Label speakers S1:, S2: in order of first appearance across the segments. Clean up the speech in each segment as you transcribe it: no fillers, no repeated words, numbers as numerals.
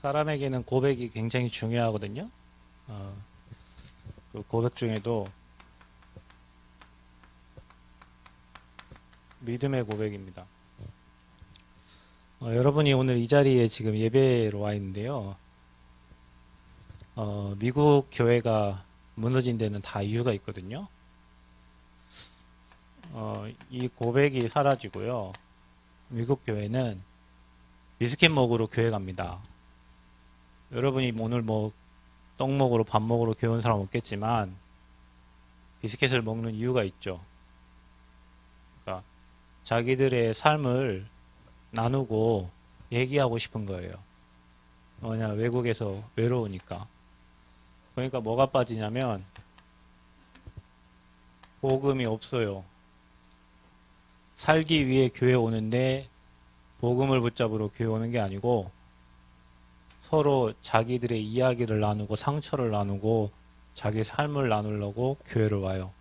S1: 사람에게는 고백이 굉장히 중요하거든요. 어, 그 고백 중에도 믿음의 고백입니다. 여러분이 오늘 이 자리에 지금 예배로 와 있는데요. 미국 교회가 무너진 데는 다 이유가 있거든요. 이 고백이 사라지고요. 미국 교회는 비스킷 먹으러 교회 갑니다. 여러분이 오늘 뭐 떡 먹으러 밥 먹으러 교회 온 사람 없겠지만 비스킷을 먹는 이유가 있죠. 그러니까 자기들의 삶을 나누고 얘기하고 싶은 거예요. 뭐냐, 외국에서 외로우니까. 그러니까 뭐가 빠지냐면 복음이 없어요. 살기 위해 교회 오는데 복음을 붙잡으러 교회 오는 게 아니고 서로 자기들의 이야기를 나누고 상처를 나누고 자기 삶을 나누려고 교회를 와요.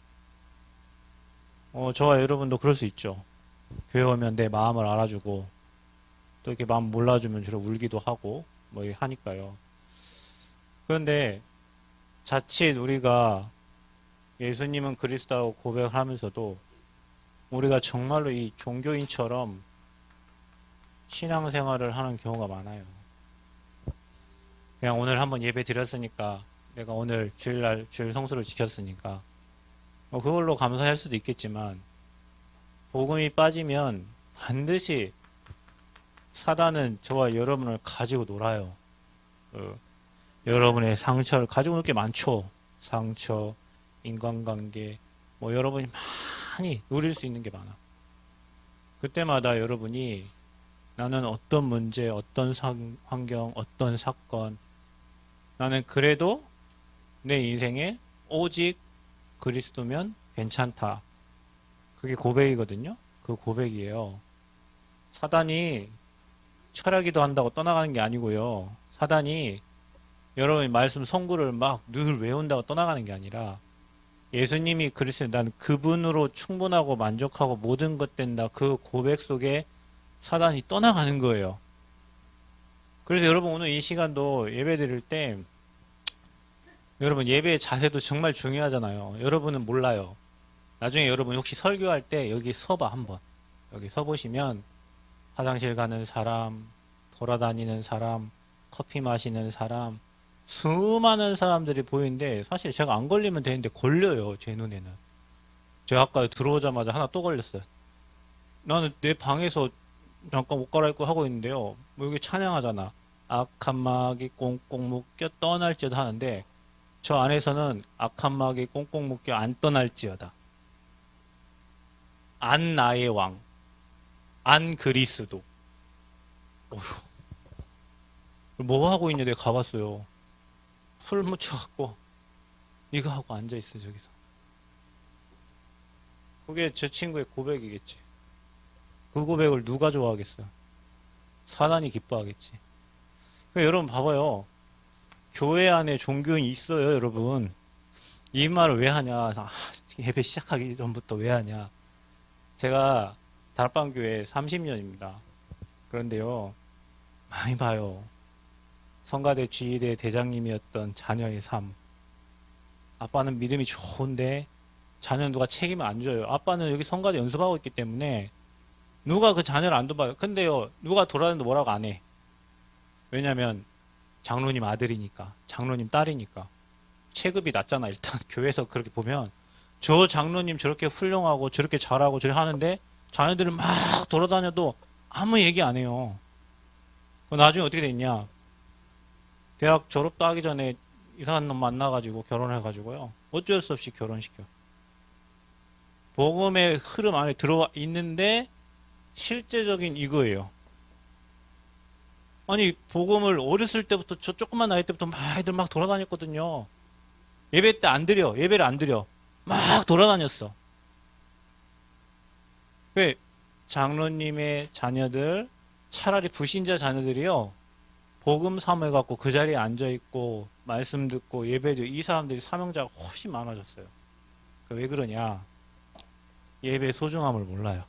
S1: 저와 여러분도 그럴 수 있죠. 교회 오면 내 마음을 알아주고 또 이렇게 마음 몰라주면 저를 울기도 하고 뭐 이렇게 하니까요. 그런데 자칫 우리가 예수님은 그리스도라고 고백을 하면서도 우리가 정말로 이 종교인처럼 신앙생활을 하는 경우가 많아요. 그냥 오늘 한번 예배 드렸으니까 내가 오늘 주일날 주일 성수를 지켰으니까 그걸로 감사할 수도 있겠지만 복음이 빠지면 반드시 사단은 저와 여러분을 가지고 놀아요. 여러분의 상처를 가지고 놀 게 많죠. 상처, 인간관계, 뭐 여러분이 많이 누릴 수 있는 게 많아. 그때마다 여러분이 나는 어떤 문제, 어떤 환경, 어떤 사건, 나는 그래도 내 인생에 오직 그리스도면 괜찮다. 그게 고백이거든요. 그 고백이에요. 사단이 철학기도 한다고 떠나가는 게 아니고요. 사단이 여러분이 말씀 성구를 막 늘 외운다고 떠나가는 게 아니라 예수님이 그리스도 난 그분으로 충분하고 만족하고 모든 것 된다. 그 고백 속에 사단이 떠나가는 거예요. 그래서 여러분 오늘 이 시간도 예배 드릴 때 여러분 예배의 자세도 정말 중요하잖아요. 여러분은 몰라요. 나중에 여러분 혹시 설교할 때 여기 서봐 한번. 여기 서보시면 화장실 가는 사람, 돌아다니는 사람, 커피 마시는 사람, 수많은 사람들이 보이는데 사실 제가 안 걸리면 되는데 걸려요. 제 눈에는. 제가 아까 들어오자마자 하나 또 걸렸어요. 나는 내 방에서 잠깐 옷 갈아입고 하고 있는데요. 뭐 여기 찬양하잖아. 악한 마귀 꽁꽁 묶여 떠날지어다 하는데 저 안에서는 악한 마귀 꽁꽁 묶여 안 떠날지어다. 안 나의 왕, 안 그리스도. 어휴, 뭐 하고 있냐 내가 가봤어요. 풀 묻혀갖고 이거 하고 앉아있어 저기서. 그게 제 친구의 고백이겠지. 그 고백을 누가 좋아하겠어요? 사단이 기뻐하겠지. 그러니까 여러분 봐봐요. 교회 안에 종교인이 있어요, 여러분. 이 말을 왜 하냐? 예배 시작하기 전부터 왜 하냐? 제가 다락방교회 30년입니다. 그런데요, 많이 봐요. 성가대 지휘대 대장님이었던 자녀의 삶. 아빠는 믿음이 좋은데 자녀는 누가 책임을 안 져요. 아빠는 여기 성가대 연습하고 있기 때문에 누가 그 자녀를 안 돌봐요. 근데요, 누가 돌아다니도 뭐라고 안 해. 왜냐면 장로님 아들이니까, 장로님 딸이니까. 체급이 낮잖아. 일단 교회에서 그렇게 보면 저 장로님 저렇게 훌륭하고 저렇게 잘하고 저렇게 하는데 자녀들은 막 돌아다녀도 아무 얘기 안 해요. 나중에 어떻게 됐냐? 대학 졸업도 하기 전에 이상한 놈 만나가지고 결혼해가지고요. 어쩔 수 없이 결혼시켜. 복음의 흐름 안에 들어와 있는데 실제적인 이거예요. 아니 복음을 어렸을 때부터 저 조그만 나이 때부터 애들 막 돌아다녔거든요. 예배 때 안 드려. 예배를 안 드려. 막 돌아다녔어. 왜? 장로님의 자녀들, 차라리 불신자 자녀들이요. 복음 사모해갖고 그 자리에 앉아있고, 말씀 듣고, 예배도 이 사람들이 사명자가 훨씬 많아졌어요. 왜 그러냐? 예배의 소중함을 몰라요.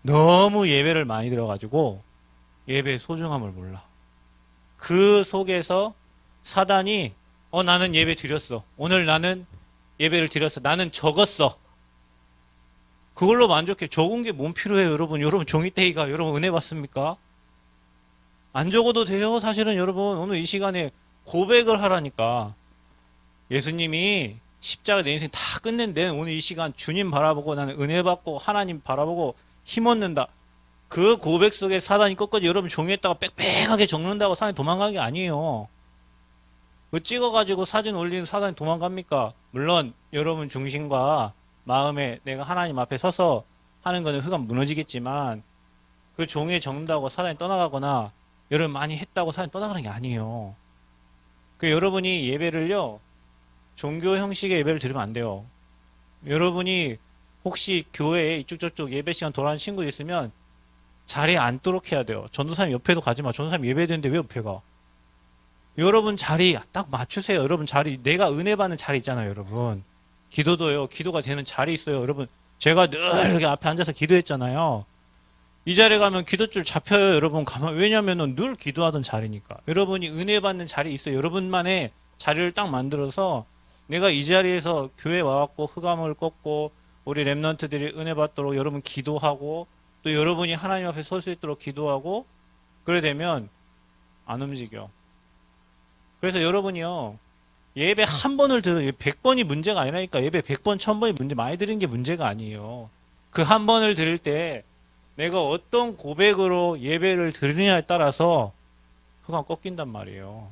S1: 너무 예배를 많이 들어가지고, 예배의 소중함을 몰라. 그 속에서 사단이 나는 예배 드렸어. 오늘 나는 예배를 드렸어. 나는 적었어. 그걸로 만족해. 적은 게 뭔 필요해요, 여러분? 여러분 종이떼기가 여러분 은혜 받습니까? 안 적어도 돼요. 사실은 여러분 오늘 이 시간에 고백을 하라니까. 예수님이 십자가 내 인생 다 끝낸 데는 오늘 이 시간 주님 바라보고 나는 은혜 받고 하나님 바라보고 힘얻는다. 그 고백 속에 사단이 끝까지 여러분 종이에다가 빽빽하게 적는다고 사단이 도망가는 게 아니에요. 그 찍어가지고 사진 올리는 사단이 도망갑니까? 물론 여러분 중심과 마음에 내가 하나님 앞에 서서 하는 거는 흑암 무너지겠지만 그 종이에 적는다고 사단이 떠나가거나 여러분 많이 했다고 사단이 떠나가는 게 아니에요. 그 여러분이 예배를요 종교 형식의 예배를 드리면 안 돼요. 여러분이 혹시 교회에 이쪽 저쪽 예배 시간 돌아가는 친구 있으면 자리에 앉도록 해야 돼요. 전도사님 옆에도 가지 마. 전도사님 예배 드리는데 왜 옆에 가? 여러분 자리 딱 맞추세요. 여러분 자리, 내가 은혜 받는 자리 있잖아요, 여러분. 기도도요, 기도가 되는 자리 있어요. 여러분, 제가 늘 여기 앞에 앉아서 기도했잖아요. 이 자리에 가면 기도줄 잡혀요, 여러분. 가만, 왜냐면은 늘 기도하던 자리니까. 여러분이 은혜 받는 자리 있어요. 여러분만의 자리를 딱 만들어서 내가 이 자리에서 교회 와갖고 흑암을 꺾고 우리 랩런트들이 은혜 받도록 여러분 기도하고 또 여러분이 하나님 앞에 설 수 있도록 기도하고 그래 되면 안 움직여. 그래서 여러분이요 예배 한 번을 들어 100번이 문제가 아니라니까. 예배 100번 1000번이 문제 많이 드리는 게 문제가 아니에요. 그 한 번을 들을 때 내가 어떤 고백으로 예배를 드리느냐에 따라서 흑암 꺾인단 말이에요.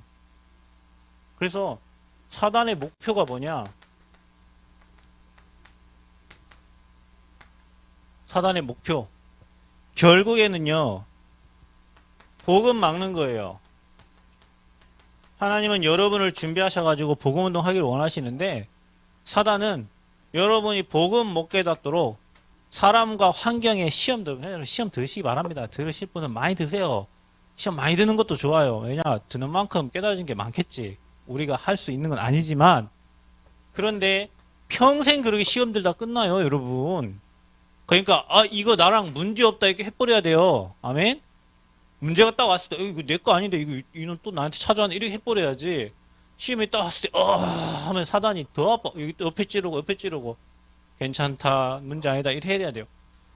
S1: 그래서 사단의 목표가 뭐냐? 사단의 목표 결국에는요 복음 막는 거예요. 하나님은 여러분을 준비하셔가지고 복음운동 하기를 원하시는데 사단은 여러분이 복음 못 깨닫도록 사람과 환경에 시험 들으시기 바랍니다. 들으실 분은 많이 드세요. 시험 많이 드는 것도 좋아요. 왜냐 드는 만큼 깨달아진 게 많겠지. 우리가 할 수 있는 건 아니지만 그런데 평생 그렇게 시험 들다 끝나요, 여러분. 그러니까 이거 나랑 문제 없다 이렇게 해버려야 돼요. 아멘. 문제가 딱 왔을 때 이거 내 거 아닌데 이놈 또 나한테 찾아왔네 이렇게 해버려야지. 시험이 딱 왔을 때 하면 사단이 더 아파. 여기 또 옆에 찌르고 괜찮다 문제 아니다 이렇게 해야 돼요.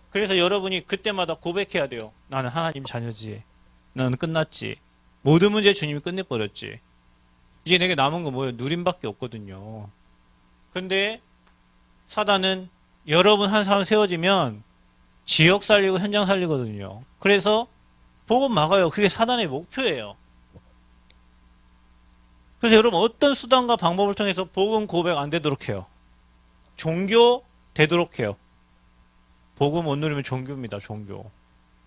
S1: 그래서 여러분이 그때마다 고백해야 돼요. 나는 하나님 자녀지. 나는 끝났지. 모든 문제 주님이 끝내버렸지. 이제 내게 남은 거 뭐예요? 누림밖에 없거든요. 근데 사단은 여러분 한 사람 세워지면 지역 살리고 현장 살리거든요. 그래서 복음 막아요. 그게 사단의 목표예요. 그래서 여러분 어떤 수단과 방법을 통해서 복음 고백 안 되도록 해요? 종교 되도록 해요. 복음 못 누리면 종교입니다.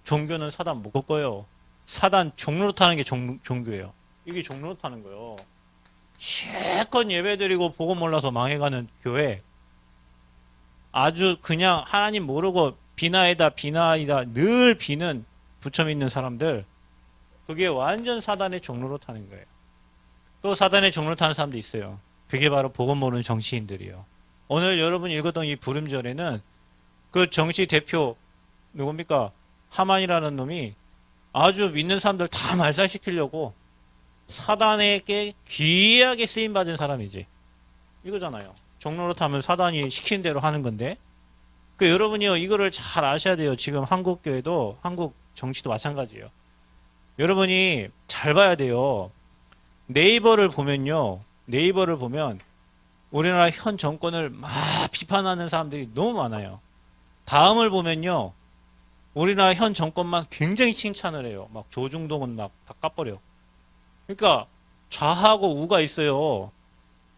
S1: 종교는 사단 못 꺾어요. 사단 종로로 타는 게 종교예요. 이게 종로로 타는 거예요. 실컷 예배드리고 복음 몰라서 망해가는 교회, 아주 그냥 하나님 모르고 비나이다 늘 비는 부처 믿는 사람들, 그게 완전 사단의 종로로 타는 거예요. 또 사단의 종로로 타는 사람도 있어요. 그게 바로 복음 모르는 정치인들이요. 오늘 여러분이 읽었던 이 부름절에는 그 정치 대표 누굽니까? 하만이라는 놈이 아주 믿는 사람들 다 말살시키려고 사단에게 귀하게 쓰임받은 사람이지. 이거잖아요. 종로로 타면 사단이 시키는 대로 하는 건데. 그 여러분이요 이거를 잘 아셔야 돼요. 지금 한국 교회도 한국 정치도 마찬가지예요. 여러분이 잘 봐야 돼요. 네이버를 보면 우리나라 현 정권을 막 비판하는 사람들이 너무 많아요. 다음을 보면요 우리나라 현 정권만 굉장히 칭찬을 해요. 막 조중동은 막 다 까버려. 그러니까 좌하고 우가 있어요.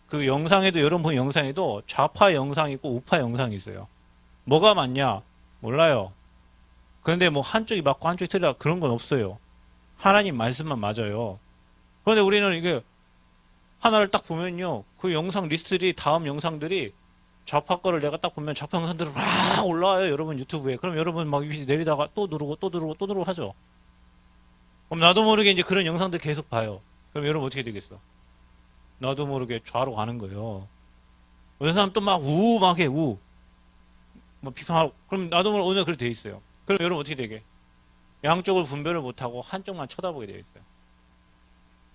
S1: 그 영상에도 여러분 본 영상에도 좌파 영상이 있고 우파 영상이 있어요. 뭐가 맞냐? 몰라요. 그런데 뭐 한쪽이 맞고 한쪽이 틀리다 그런 건 없어요. 하나님 말씀만 맞아요. 그런데 우리는 이게 하나를 딱 보면요. 그 영상 리스트들이 다음 영상들이 좌파 거를 내가 딱 보면 좌파 영상들이 막 올라와요. 여러분 유튜브에. 그럼 여러분 막 내리다가 또 누르고 하죠. 그럼 나도 모르게 이제 그런 영상들 계속 봐요. 그럼 여러분 어떻게 되겠어? 나도 모르게 좌로 가는 거예요. 어떤 사람 또 막 막 해, 뭐 비판하고. 그럼 나도 모르게 오늘 그렇게 돼 있어요. 그럼 여러분 어떻게 되게? 양쪽을 분별을 못하고 한쪽만 쳐다보게 되어 있어요.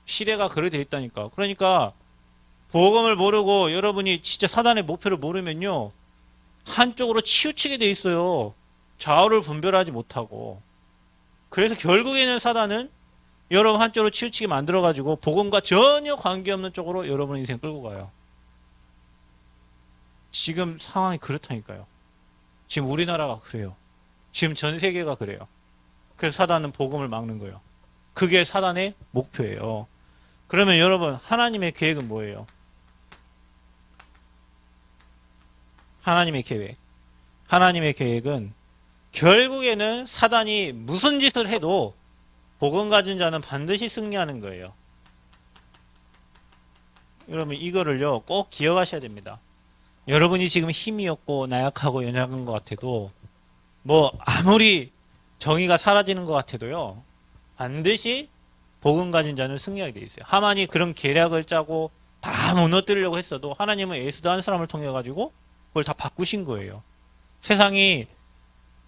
S1: 시대가 그래 돼 있다니까. 그러니까 복음을 모르고 여러분이 진짜 사단의 목표를 모르면요. 한쪽으로 치우치게 돼 있어요. 좌우를 분별하지 못하고. 그래서 결국에는 사단은 여러분 한쪽으로 치우치게 만들어가지고 복음과 전혀 관계없는 쪽으로 여러분 인생 끌고 가요. 지금 상황이 그렇다니까요. 지금 우리나라가 그래요. 지금 전 세계가 그래요. 그래서 사단은 복음을 막는 거예요. 그게 사단의 목표예요. 그러면 여러분 하나님의 계획은 뭐예요? 하나님의 계획. 하나님의 계획은 결국에는 사단이 무슨 짓을 해도 복음 가진 자는 반드시 승리하는 거예요. 여러분 이거를요 꼭 기억하셔야 됩니다. 여러분이 지금 힘이 없고 나약하고 연약한 것 같아도 뭐 아무리 정의가 사라지는 것 같아도요 반드시 복음 가진 자는 승리하게 돼 있어요. 하만이 그런 계략을 짜고 다 무너뜨리려고 했어도 하나님은 예수도 한 사람을 통해 가지고 그걸 다 바꾸신 거예요. 세상이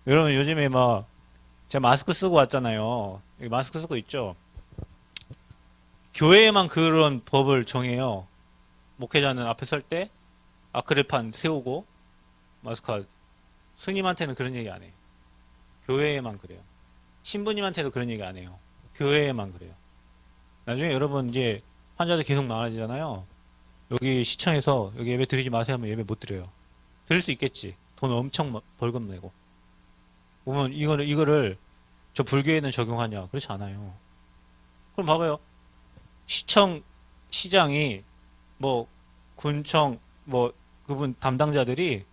S1: 여러분 요즘에 막 제가 마스크 쓰고 왔잖아요. 여기 마스크 쓰고 있죠. 교회에만 그런 법을 정해요. 목회자는 앞에 설 때 아크릴판 세우고 마스크. 스님한테는 그런 얘기 안 해요. 교회에만 그래요. 신부님한테도 그런 얘기 안 해요. 교회에만 그래요. 나중에 여러분 이제 환자들 계속 많아지잖아요. 여기 시청에서 여기 예배 드리지 마세요 하면 예배 못 드려요. 드릴 수 있겠지. 돈 엄청 벌금 내고. 보면 이거를 저 불교에는 적용하냐? 그렇지 않아요. 그럼 봐봐요. 시장이 뭐 군청 뭐 그분 담당자들이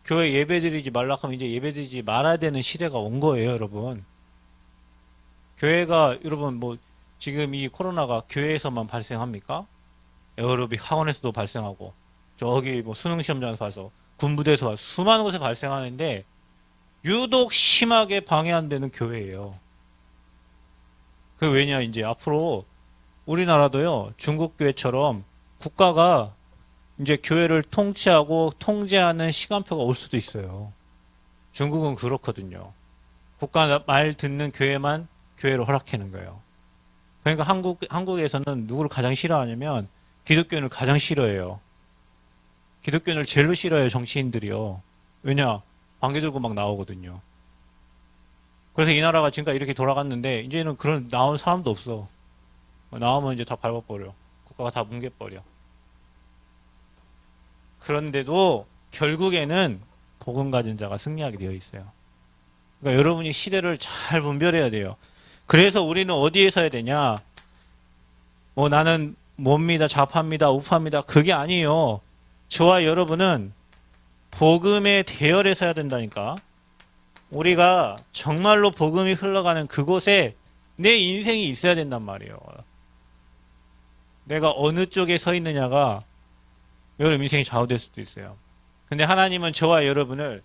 S1: 교회 예배드리지 말라 하면 이제 예배드리지 말아야 되는 시대가 온 거예요, 여러분. 교회가 여러분 뭐 지금 이 코로나가 교회에서만 발생합니까? 에어로빅 학원에서도 발생하고 저기 뭐 수능 시험장에서 와서 군부대에서 와서 수많은 곳에 발생하는데 유독 심하게 방해 안 되는 교회예요. 그 왜냐 이제 앞으로 우리나라도요 중국 교회처럼 국가가 이제 교회를 통치하고 통제하는 시간표가 올 수도 있어요. 중국은 그렇거든요. 국가 말 듣는 교회만 교회를 허락하는 거예요. 그러니까 한국에서는 누구를 가장 싫어하냐면 기독교인을 가장 싫어해요. 기독교인을 제일로 싫어해요, 정치인들이요. 왜냐? 방귀 들고 막 나오거든요. 그래서 이 나라가 지금까지 이렇게 돌아갔는데 이제는 그런 나온 사람도 없어. 나오면 이제 다 밟아버려. 국가가 다 뭉개버려. 그런데도 결국에는 복음 가진 자가 승리하게 되어 있어요. 그러니까 여러분이 시대를 잘 분별해야 돼요. 그래서 우리는 어디에 서야 되냐? 뭐 나는 뭡니다, 좌파입니다, 우파입니다. 그게 아니에요. 저와 여러분은 복음의 대열에 서야 된다니까. 우리가 정말로 복음이 흘러가는 그곳에 내 인생이 있어야 된단 말이에요. 내가 어느 쪽에 서 있느냐가 여러분 인생이 좌우될 수도 있어요. 근데 하나님은 저와 여러분을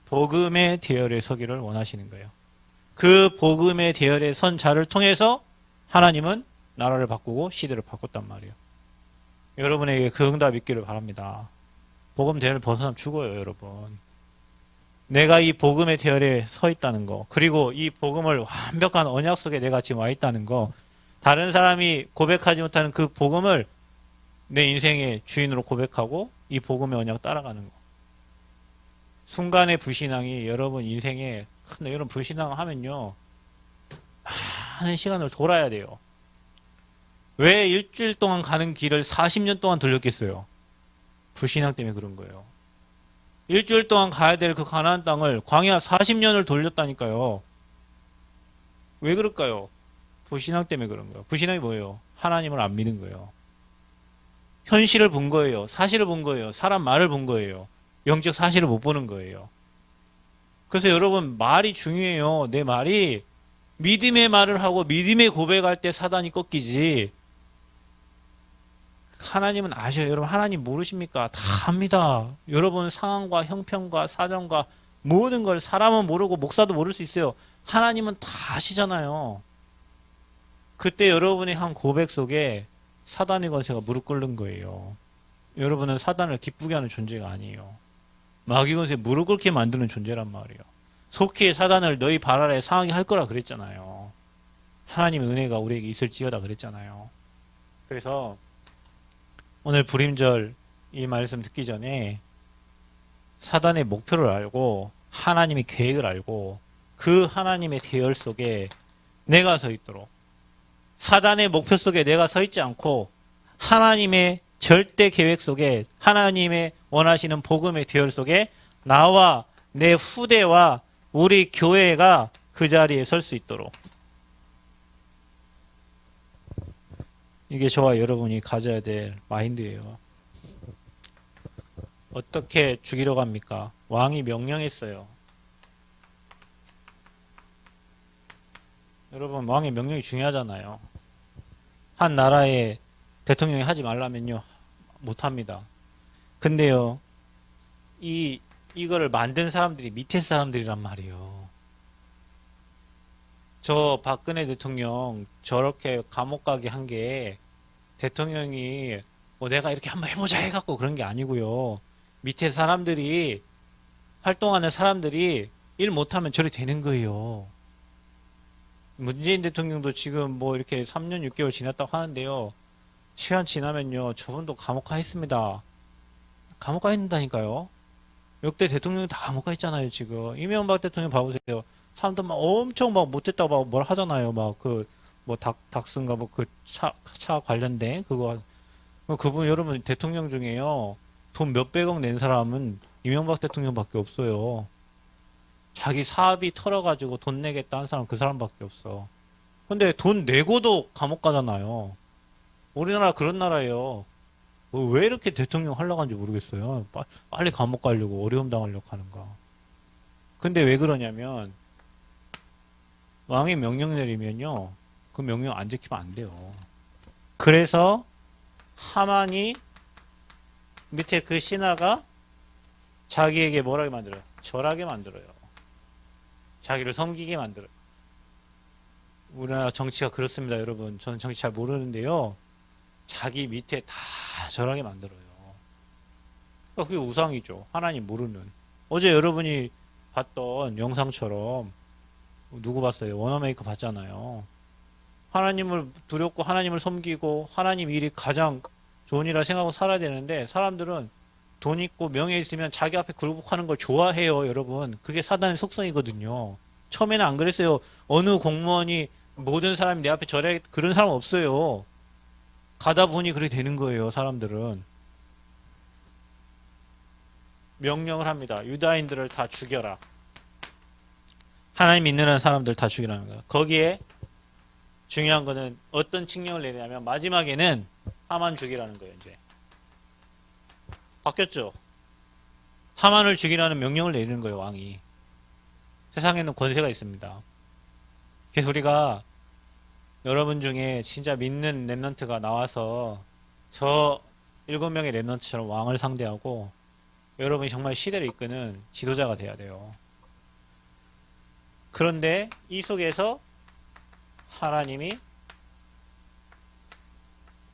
S1: 복음의 대열에 서기를 원하시는 거예요. 그 복음의 대열에 선 자를 통해서 하나님은 나라를 바꾸고 시대를 바꿨단 말이에요. 여러분에게 그 응답 있기를 바랍니다. 복음 대열을 벗어나면 죽어요, 여러분. 내가 이 복음의 대열에 서 있다는 거, 그리고 이 복음을 완벽한 언약 속에 내가 지금 와 있다는 거, 다른 사람이 고백하지 못하는 그 복음을 내 인생의 주인으로 고백하고 이 복음의 언약 따라가는 거. 순간의 불신앙이 여러분 인생에 근데 여러분 불신앙하면요 많은 시간을 돌아야 돼요. 왜 일주일 동안 가는 길을 40년 동안 돌렸겠어요? 불신앙 때문에 그런 거예요. 일주일 동안 가야 될 그 가나안 땅을 광야 40년을 돌렸다니까요. 왜 그럴까요? 불신앙 때문에 그런 거예요. 불신앙이 뭐예요? 하나님을 안 믿는 거예요. 현실을 본 거예요. 사실을 본 거예요. 사람 말을 본 거예요. 영적 사실을 못 보는 거예요. 그래서 여러분 말이 중요해요. 내 말이 믿음의 말을 하고 믿음의 고백할 때 사단이 꺾이지. 하나님은 아셔요. 여러분 하나님 모르십니까? 다 압니다. 여러분 상황과 형편과 사정과 모든 걸 사람은 모르고 목사도 모를 수 있어요. 하나님은 다 아시잖아요. 그때 여러분의 한 고백 속에 사단의 권세가 무릎 꿇는 거예요. 여러분은 사단을 기쁘게 하는 존재가 아니에요. 마귀 권세에 무릎 꿇게 만드는 존재란 말이에요. 속히 사단을 너희 발 아래 상하게 할 거라 그랬잖아요. 하나님의 은혜가 우리에게 있을지어다 그랬잖아요. 그래서 오늘 불임절 이 말씀 듣기 전에 사단의 목표를 알고 하나님의 계획을 알고 그 하나님의 대열 속에 내가 서 있도록, 사단의 목표 속에 내가 서 있지 않고 하나님의 절대 계획 속에, 하나님의 원하시는 복음의 대열 속에 나와 내 후대와 우리 교회가 그 자리에 설 수 있도록, 이게 저와 여러분이 가져야 될 마인드예요. 어떻게 죽이려고 합니까? 왕이 명령했어요. 여러분, 왕의 명령이 중요하잖아요. 한 나라의 대통령이 하지 말라면요, 못합니다. 근데요, 이거를 만든 사람들이 밑에 사람들이란 말이에요. 저 박근혜 대통령 저렇게 감옥 가게 한 게 대통령이 뭐 내가 이렇게 한번 해보자 해갖고 그런 게 아니고요. 밑에 사람들이, 활동하는 사람들이 일 못하면 저리 되는 거예요. 문재인 대통령도 지금 뭐 이렇게 3년 6개월 지났다고 하는데요. 시간 지나면요, 저분도 감옥 가 있습니다. 감옥 가 있는다니까요. 역대 대통령이 다 감옥 가 있잖아요, 지금. 이명박 대통령 봐보세요. 사람들 막 엄청 막 못했다고 막 뭘 하잖아요. 막 뭐 닥스인가 뭐 그 차 관련된 그거. 그분 여러분 대통령 중에요. 돈 몇백억 낸 사람은 이명박 대통령밖에 없어요. 자기 사업이 털어가지고 돈 내겠다 한 사람 그 사람밖에 없어. 근데 돈 내고도 감옥 가잖아요. 우리나라 그런 나라예요. 왜 이렇게 대통령 하려고 하는지 모르겠어요. 빨리 감옥 가려고 어려움 당하려고 하는가. 근데 왜 그러냐면 왕이 명령 내리면요, 그 명령 안 지키면 안 돼요. 그래서 하만이 밑에 그 신하가 자기에게 뭐라게 만들어요? 절하게 만들어요. 자기를 섬기게 만들어요. 우리나라 정치가 그렇습니다, 여러분. 저는 정치 잘 모르는데요. 자기 밑에 다 절하게 만들어요. 그러니까 그게 우상이죠. 하나님 모르는. 어제 여러분이 봤던 영상처럼 누구 봤어요? 워너메이커 봤잖아요. 하나님을 두렵고 하나님을 섬기고 하나님 일이 가장 좋은 일이라 생각하고 살아야 되는데 사람들은 돈 있고 명예 있으면 자기 앞에 굴복하는 걸 좋아해요, 여러분. 그게 사단의 속성이거든요. 처음에는 안 그랬어요. 어느 공무원이 모든 사람이 내 앞에 절해, 그런 사람 없어요. 가다 보니 그렇게 되는 거예요, 사람들은. 명령을 합니다. 유다인들을 다 죽여라. 하나님 믿는 사람들 다 죽이라는 거예요. 거기에 중요한 거는 어떤 칙령을 내리냐면 마지막에는 하만 죽이라는 거예요. 이제 바뀌었죠. 하만을 죽이라는 명령을 내리는 거예요, 왕이. 세상에는 권세가 있습니다. 그래서 우리가 여러분 중에 진짜 믿는 랩런트가 나와서 저 7명의 랩런트처럼 왕을 상대하고 여러분이 정말 시대를 이끄는 지도자가 돼야 돼요. 그런데 이 속에서 하나님이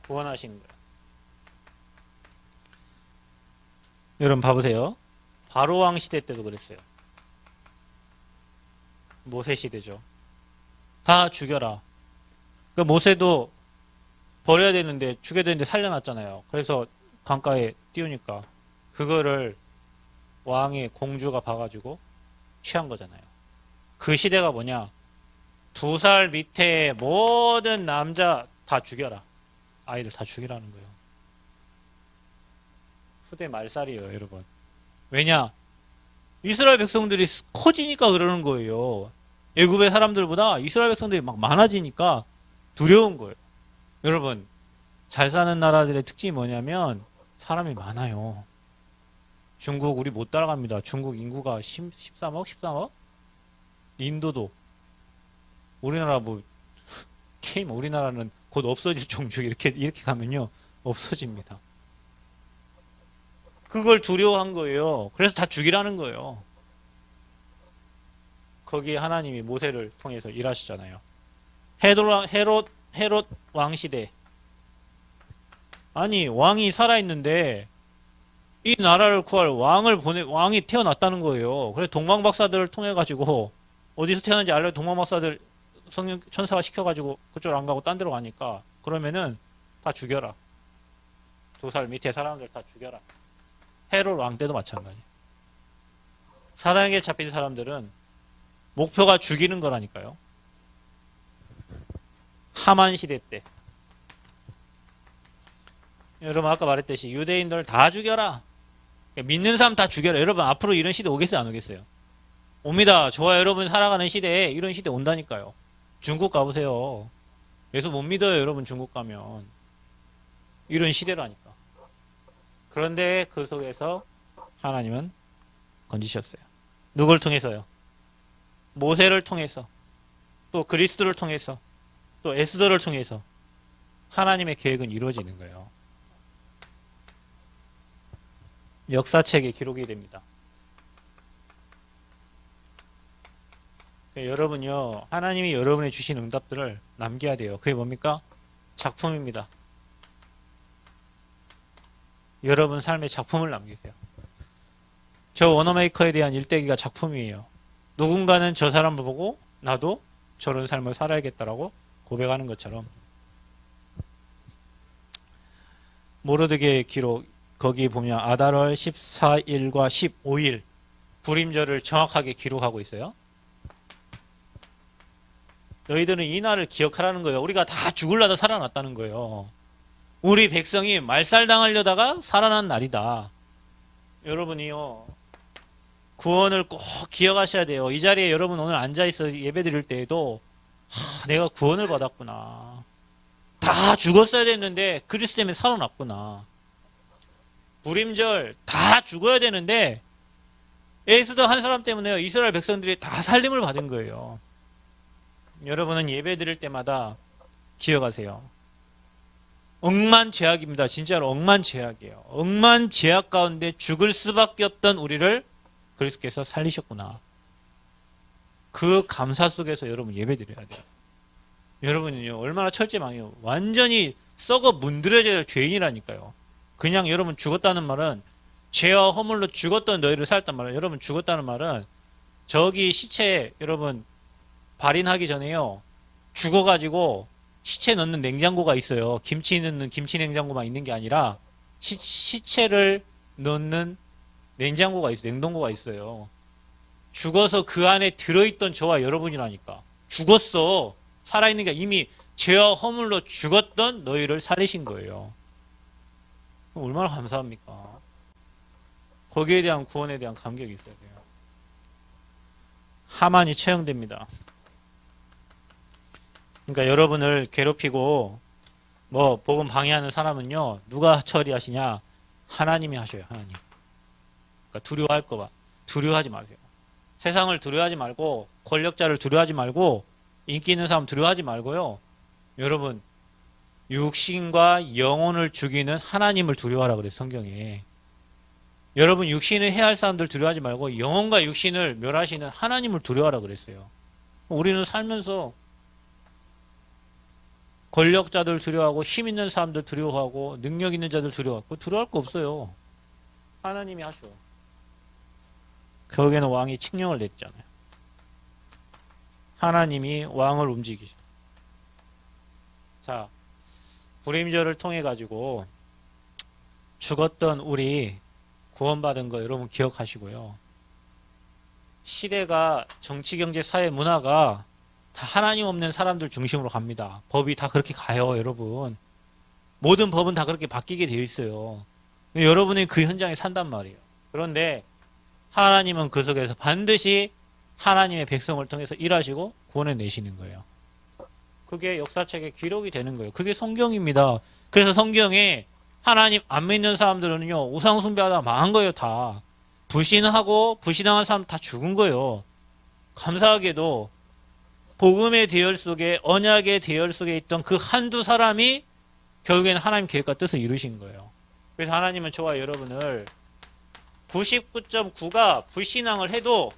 S1: 구원하신 거예요. 여러분 봐보세요. 바로왕 시대 때도 그랬어요. 모세 시대죠. 다 죽여라. 그 모세도 버려야 되는데 죽여야 되는데 살려놨잖아요. 그래서 강가에 띄우니까 그거를 왕의 공주가 봐가지고 취한 거잖아요. 그 시대가 뭐냐? 2살 밑에 모든 남자 다 죽여라. 아이들 다 죽이라는 거예요. 후대 말살이에요, 여러분. 왜냐? 이스라엘 백성들이 커지니까 그러는 거예요. 애굽의 사람들보다 이스라엘 백성들이 막 많아지니까 두려운 거예요. 여러분, 잘 사는 나라들의 특징이 뭐냐면 사람이 많아요. 중국 우리 못 따라갑니다. 중국 인구가 13억? 13억? 인도도. 우리나라 뭐 게임 우리나라는 곧 없어질 종족 이렇게 가면요 없어집니다. 그걸 두려워한 거예요. 그래서 다 죽이라는 거예요. 거기에 하나님이 모세를 통해서 일하시잖아요. 헤롯 왕 시대. 아니 왕이 살아있는데 이 나라를 구할 왕이 태어났다는 거예요. 그래서 동방박사들을 통해 가지고 어디서 태어난지 알려요. 동방박사들 성령 천사가 시켜가지고 그쪽으로 안 가고 딴 데로 가니까 그러면은 다 죽여라. 2살 밑에 사람들 다 죽여라. 헤롯 왕 때도 마찬가지. 사단에게 잡힌 사람들은 목표가 죽이는 거라니까요. 하만 시대 때. 여러분 아까 말했듯이 유대인들 다 죽여라. 믿는 사람 다 죽여라. 여러분 앞으로 이런 시대 오겠어요 안 오겠어요? 옵니다. 저와 여러분 살아가는 시대에 이런 시대 온다니까요. 중국 가보세요. 예수 못 믿어요 여러분 중국 가면. 이런 시대라니까. 그런데 그 속에서 하나님은 건지셨어요. 누굴 통해서요? 모세를 통해서, 또 그리스도를 통해서, 또 에스더를 통해서 하나님의 계획은 이루어지는 거예요. 역사책에 기록이 됩니다. 여러분요, 하나님이 여러분의 주신 응답들을 남겨야 돼요. 그게 뭡니까? 작품입니다. 여러분 삶의 작품을 남기세요. 저 워너메이커에 대한 일대기가 작품이에요. 누군가는 저 사람을 보고 나도 저런 삶을 살아야겠다라고 고백하는 것처럼. 모르드게의 기록 거기 보면 아달월 14일과 15일 불임절을 정확하게 기록하고 있어요. 너희들은 이 날을 기억하라는 거예요. 우리가 다 죽으려다 살아났다는 거예요. 우리 백성이 말살당하려다가 살아난 날이다. 여러분이요, 구원을 꼭 기억하셔야 돼요. 이 자리에 여러분 오늘 앉아있어 예배 드릴 때에도 내가 구원을 받았구나. 다 죽었어야 됐는데 그리스도 때문에 살아났구나. 불임절 다 죽어야 되는데 에스더 한 사람 때문에요. 이스라엘 백성들이 다 살림을 받은 거예요. 여러분은 예배 드릴 때마다 기억하세요. 억만죄악입니다. 진짜로 억만죄악이에요. 억만죄악 가운데 죽을 수밖에 없던 우리를 그리스도께서 살리셨구나. 그 감사 속에서 여러분 예배 드려야 돼요. 여러분은요 얼마나 철제망이에요. 완전히 썩어 문드러져야 될 죄인이라니까요. 그냥 여러분 죽었다는 말은 죄와 허물로 죽었던 너희를 살렸단 말이에요. 여러분 죽었다는 말은 저기 시체 여러분 발인하기 전에요 죽어가지고 시체 넣는 냉장고가 있어요. 김치 넣는 김치 냉장고만 있는 게 아니라 시체를 넣는 냉장고가 있어요. 냉동고가 있어요. 죽어서 그 안에 들어있던 저와 여러분이라니까. 죽었어. 살아있는 게 이미 죄와 허물로 죽었던 너희를 살리신 거예요. 얼마나 감사합니까? 거기에 대한 구원에 대한 감격이 있어야 돼요. 하만이 처형됩니다. 그러니까 여러분을 괴롭히고 뭐 복음 방해하는 사람은요 누가 처리하시냐? 하나님이 하셔요. 하나님. 그러니까 두려워할까 봐. 두려워하지 마세요. 세상을 두려워하지 말고 권력자를 두려워하지 말고 인기 있는 사람 두려워하지 말고요. 여러분 육신과 영혼을 죽이는 하나님을 두려워하라 그래요. 성경에. 여러분 육신을 해할 사람들 두려워하지 말고 영혼과 육신을 멸하시는 하나님을 두려워하라 그랬어요. 우리는 살면서 권력자들 두려워하고 힘 있는 사람들 두려워하고 능력 있는 자들 두려워하고 두려워할 거 없어요. 하나님이 하셔. 결국에는 왕이 칙령을 냈잖아요. 하나님이 왕을 움직이셔. 자, 불임절을 통해 가지고 죽었던 우리 구원받은 거 여러분 기억하시고요. 시대가 정치, 경제, 사회, 문화가 다 하나님 없는 사람들 중심으로 갑니다. 법이 다 그렇게 가요, 여러분. 모든 법은 다 그렇게 바뀌게 되어 있어요. 여러분이 그 현장에 산단 말이에요. 그런데 하나님은 그 속에서 반드시 하나님의 백성을 통해서 일하시고 구원해 내시는 거예요. 그게 역사책에 기록이 되는 거예요. 그게 성경입니다. 그래서 성경에 하나님 안 믿는 사람들은요 우상 숭배하다 망한 거예요. 다 불신하고 불신당한 사람 다 죽은 거예요. 감사하게도 복음의 대열 속에 언약의 대열 속에 있던 그 한두 사람이 결국에는 하나님 계획과 뜻을 이루신 거예요. 그래서 하나님은 저와 여러분을 99.9가 불신앙을 해도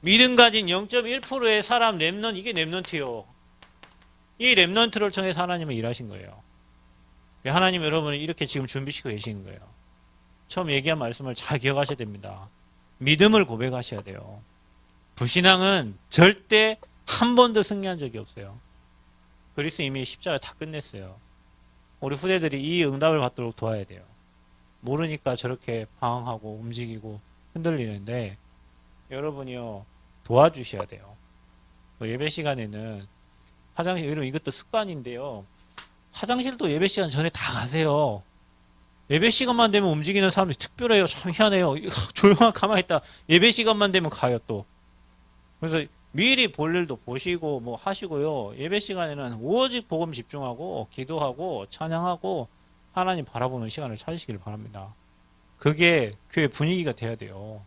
S1: 믿음 가진 0.1%의 사람 렘넌트, 이게 렘넌트요. 이 렘넌트를 통해서 하나님은 일하신 거예요. 하나님 여러분을 이렇게 지금 준비시키고 계시는 거예요. 처음 얘기한 말씀을 잘 기억하셔야 됩니다. 믿음을 고백하셔야 돼요. 불신앙은 절대 한 번도 승리한 적이 없어요. 그리스도 이미 십자가 다 끝냈어요. 우리 후대들이 이 응답을 받도록 도와야 돼요. 모르니까 저렇게 방황하고 움직이고 흔들리는데 여러분이요 도와주셔야 돼요. 예배 시간에는 화장실, 여러분 이것도 습관인데요. 화장실도 예배 시간 전에 다 가세요. 예배 시간만 되면 움직이는 사람들이 특별해요. 참 희한해요. 조용하게 가만히 있다. 예배 시간만 되면 가요 또. 그래서 미리 볼 일도 보시고 뭐 하시고요. 예배 시간에는 오직 복음 집중하고 기도하고 찬양하고 하나님 바라보는 시간을 찾으시길 바랍니다. 그게 교회 분위기가 돼야 돼요.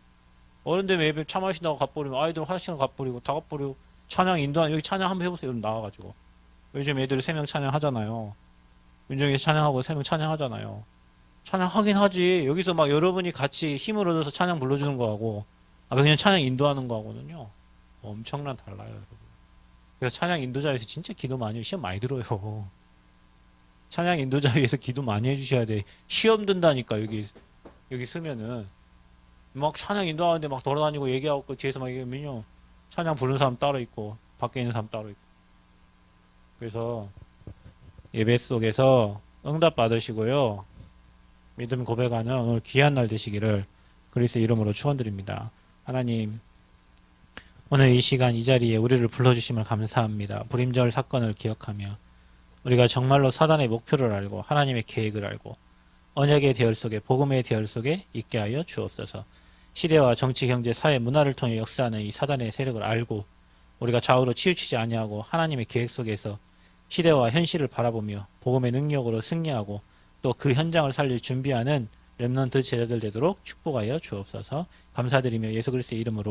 S1: 어른들 예배 차 마신다고 가버리면 아이들 화장실 가버리고 다 가버리고 찬양 인도하는 여기 찬양 한번 해보세요. 여러분 나와가지고 요즘 애들 3명 찬양하잖아요. 윤정에서 찬양하고 3명 찬양하잖아요. 찬양하긴 하지. 여기서 막 여러분이 같이 힘을 얻어서 찬양 불러주는 거하고 그냥 찬양 인도하는 거하고는요 엄청난 달라요, 여러분. 그래서 찬양 인도자에서 진짜 기도 많이 해요. 시험 많이 들어요. 찬양 인도자 위해서 기도 많이 해주셔야 돼. 시험 든다니까 여기 쓰면은 막 찬양 인도하는데 막 돌아다니고 얘기하고 뒤에서 막 얘기하면요 찬양 부르는 사람 따로 있고 밖에 있는 사람 따로 있고. 그래서 예배 속에서 응답 받으시고요. 믿음 고백하는 오늘 귀한 날 되시기를 그리스도의 이름으로 축원드립니다. 하나님, 오늘 이 시간 이 자리에 우리를 불러주심을 감사합니다. 불임절 사건을 기억하며 우리가 정말로 사단의 목표를 알고 하나님의 계획을 알고 언약의 대열 속에 복음의 대열 속에 있게 하여 주옵소서. 시대와 정치, 경제, 사회, 문화를 통해 역사하는 이 사단의 세력을 알고 우리가 좌우로 치우치지 아니하고 하나님의 계획 속에서 시대와 현실을 바라보며 복음의 능력으로 승리하고 또 그 현장을 살릴 준비하는 렘넌트 제자들 되도록 축복하여 주옵소서. 감사드리며 예수 그리스도의 이름으로